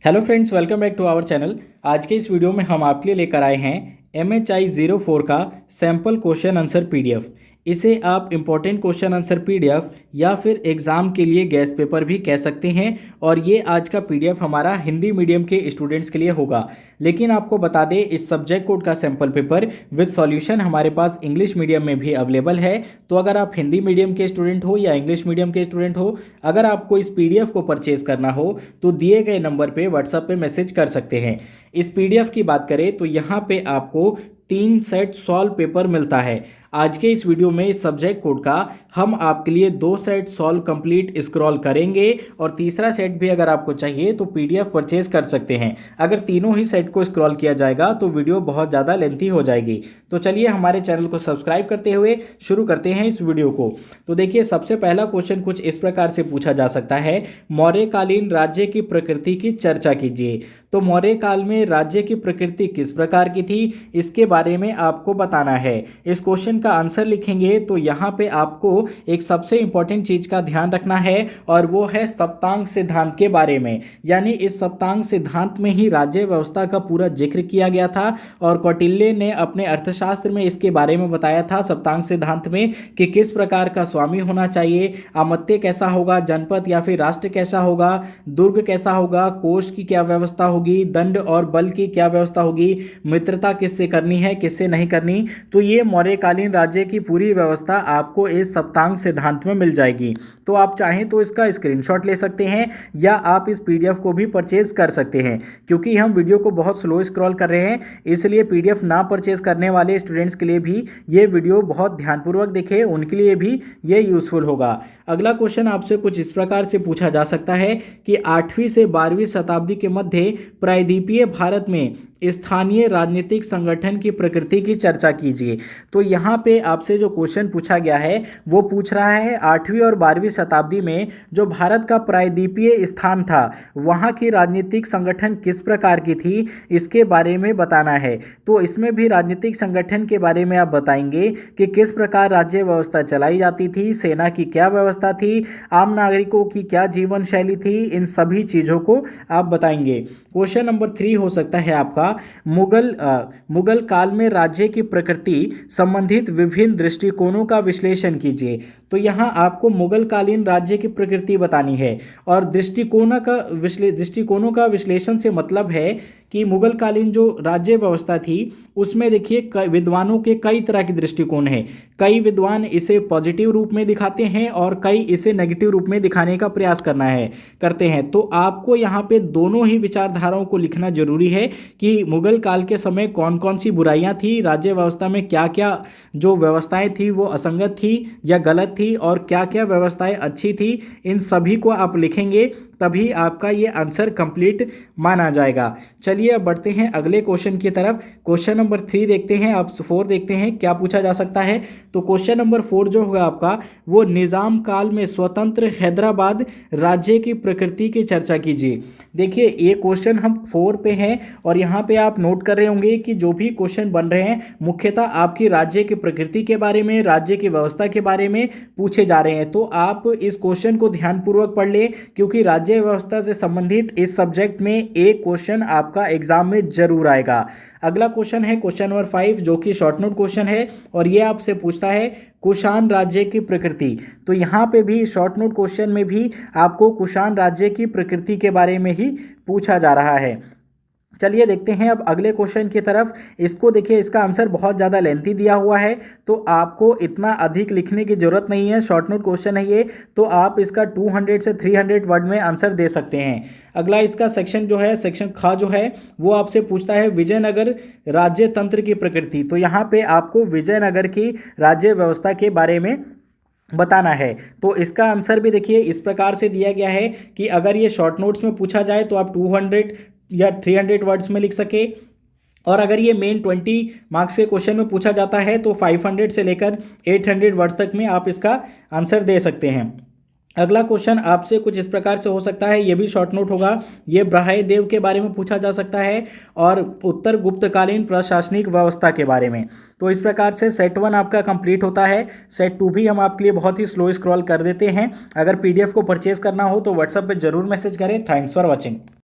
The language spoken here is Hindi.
Hello friends, welcome back to our channel. आज के इस वीडियो में हम आपके लिए लेकर आए हैं MHI 04 का सैम्पल क्वेश्चन आंसर PDF। इसे आप इम्पोर्टेंट क्वेश्चन आंसर PDF या फिर एग्ज़ाम के लिए गेस्ट पेपर भी कह सकते हैं। और ये आज का PDF हमारा हिंदी मीडियम के स्टूडेंट्स के लिए होगा। लेकिन आपको बता दें, इस सब्जेक्ट कोड का सैम्पल पेपर विद सॉल्यूशन हमारे पास इंग्लिश मीडियम में भी अवेलेबल है। तो अगर आप हिंदी मीडियम के स्टूडेंट हो या इंग्लिश मीडियम के स्टूडेंट हो, अगर आपको इस PDF को परचेज करना हो तो दिए गए नंबर पे व्हाट्सएप पे मैसेज कर सकते हैं। इस PDF की बात करें तो यहाँ पे आपको 3 सेट सॉल्व पेपर मिलता है। आज के इस वीडियो में इस सब्जेक्ट कोड का हम आपके लिए 2 सेट सॉल्व कंप्लीट स्क्रॉल करेंगे और तीसरा सेट भी अगर आपको चाहिए तो PDF परचेज कर सकते हैं। अगर तीनों ही सेट को स्क्रॉल किया जाएगा तो वीडियो बहुत ज़्यादा लेंथी हो जाएगी। तो चलिए हमारे चैनल को सब्सक्राइब करते हुए शुरू करते हैं इस वीडियो को। तो देखिए, सबसे पहला क्वेश्चन कुछ इस प्रकार से पूछा जा सकता है, मौर्यकालीन राज्य की प्रकृति की चर्चा कीजिए। तो मौर्य काल में राज्य की प्रकृति किस प्रकार की थी, इसके बारे में आपको बताना है। इस क्वेश्चन का आंसर लिखेंगे तो यहाँ पे आपको एक सबसे इंपॉर्टेंट चीज का ध्यान रखना है और वो है सप्तांग सिद्धांत के बारे में। यानी इस सप्तांग सिद्धांत में ही राज्य व्यवस्था का पूरा जिक्र किया गया था और कौटिल्य ने अपने अर्थशास्त्र में इसके बारे में बताया था सप्तांग सिद्धांत में कि किस प्रकार का स्वामी होना चाहिए, अमात्य कैसा होगा, जनपद या फिर राष्ट्र कैसा होगा, दुर्ग कैसा होगा, कोष की क्या व्यवस्था होगी, दंड और बल की क्या व्यवस्था होगी, मित्रता किससे करनी है किससे नहीं करनी। तो ये मौर्यकालीन राज्य की पूरी व्यवस्था आपको इस सप्तांग सिद्धांत में मिल जाएगी। तो आप चाहें तो इसका स्क्रीनशॉट ले सकते हैं या आप इस PDF को भी परचेज कर सकते हैं। क्योंकि हम वीडियो को बहुत स्लो स्क्रॉल कर रहे हैं, इसलिए PDF ना परचेज करने वाले स्टूडेंट्स के लिए भी ये वीडियो बहुत ध्यानपूर्वक देखें, उनके लिए भी ये यूजफुल होगा। अगला क्वेश्चन आपसे कुछ इस प्रकार से पूछा जा सकता है कि 8वीं से 12वीं शताब्दी के मध्य प्रायद्वीपीय भारत में स्थानीय राजनीतिक संगठन की प्रकृति की चर्चा कीजिए। तो यहाँ पे आपसे जो क्वेश्चन पूछा गया है वो पूछ रहा है 8वीं और 12वीं शताब्दी में जो भारत का प्रायद्वीपीय स्थान था वहाँ की राजनीतिक संगठन किस प्रकार की थी, इसके बारे में बताना है। तो इसमें भी राजनीतिक संगठन के बारे में आप बताएंगे कि किस प्रकार राज्य व्यवस्था चलाई जाती थी, सेना की क्या व्यवस्था थी, आम नागरिकों की क्या जीवन शैली थी, इन सभी चीज़ों को आप बताएंगे। क्वेश्चन नंबर 3 हो सकता है आपका, मुगल काल में राज्य की प्रकृति संबंधित विभिन्न दृष्टिकोणों का विश्लेषण कीजिए। तो यहाँ आपको मुगल कालीन राज्य की प्रकृति बतानी है और दृष्टिकोणों का विश्लेषण से मतलब है कि मुगल कालीन जो राज्य व्यवस्था थी उसमें देखिए विद्वानों के कई तरह के दृष्टिकोण हैं। कई विद्वान इसे पॉजिटिव रूप में दिखाते हैं और कई इसे नेगेटिव रूप में दिखाने का प्रयास करते हैं। तो आपको यहाँ पे दोनों ही विचारधाराओं को लिखना जरूरी है कि मुगल काल के समय कौन कौन सी बुराइयां थी, राज्य व्यवस्था में क्या क्या जो व्यवस्थाएं थी वो असंगत थी या गलत थी और क्या क्या व्यवस्थाएं अच्छी थी। इन सभी को आप लिखेंगे तभी आपका ये आंसर कंप्लीट माना जाएगा। चलिए अब बढ़ते हैं अगले क्वेश्चन की तरफ। क्वेश्चन नंबर 3 देखते हैं, अब 4 देखते हैं क्या पूछा जा सकता है। तो क्वेश्चन नंबर 4 जो होगा आपका, वो निजाम काल में स्वतंत्र हैदराबाद राज्य की प्रकृति की चर्चा कीजिए। देखिए ये क्वेश्चन हम 4 पे हैं और यहाँ पे आप नोट कर रहे होंगे कि जो भी क्वेश्चन बन रहे हैं मुख्यतः आपकी राज्य की प्रकृति के बारे में, राज्य की व्यवस्था के बारे में पूछे जा रहे हैं। तो आप इस क्वेश्चन को ध्यानपूर्वक पढ़ लें क्योंकि राज्य व्यवस्था से संबंधित इस सब्जेक्ट में एक क्वेश्चन आपका एग्जाम में जरूर आएगा। अगला क्वेश्चन है क्वेश्चन नंबर 5 जो कि शॉर्ट नोट क्वेश्चन है और ये आपसे पूछता है कुषाण राज्य की प्रकृति। तो यहाँ पे भी शॉर्ट नोट क्वेश्चन में भी आपको कुषाण राज्य की प्रकृति के बारे में ही पूछा जा रहा है। चलिए देखते हैं अब अगले क्वेश्चन की तरफ। इसको देखिए, इसका आंसर बहुत ज़्यादा लेंथी दिया हुआ है तो आपको इतना अधिक लिखने की ज़रूरत नहीं है। शॉर्ट नोट क्वेश्चन है ये, तो आप इसका 200 से 300 वर्ड में आंसर दे सकते हैं। अगला इसका सेक्शन जो है, सेक्शन ख जो है वो आपसे पूछता है विजयनगर राज्य तंत्र की प्रकृति। तो यहाँ पे आपको विजयनगर की राज्य व्यवस्था के बारे में बताना है। तो इसका आंसर भी देखिए इस प्रकार से दिया गया है कि अगर ये शॉर्ट नोट्स में पूछा जाए तो आप 200 या 300 वर्ड्स में लिख सके और अगर ये मेन 20 मार्क्स के क्वेश्चन में पूछा जाता है तो 500 से लेकर 800 वर्ड्स तक में आप इसका आंसर दे सकते हैं। अगला क्वेश्चन आपसे कुछ इस प्रकार से हो सकता है, ये भी शॉर्ट नोट होगा। ये ब्रह्मदेव के बारे में पूछा जा सकता है और उत्तर गुप्तकालीन प्रशासनिक व्यवस्था के बारे में। तो इस प्रकार से सेट 1 आपका कंप्लीट होता है। सेट 2 भी हम आपके लिए बहुत ही स्लो स्क्रॉल कर देते हैं। अगर PDF को परचेज करना हो तो व्हाट्सएप पे जरूर मैसेज करें। Thanks for watching.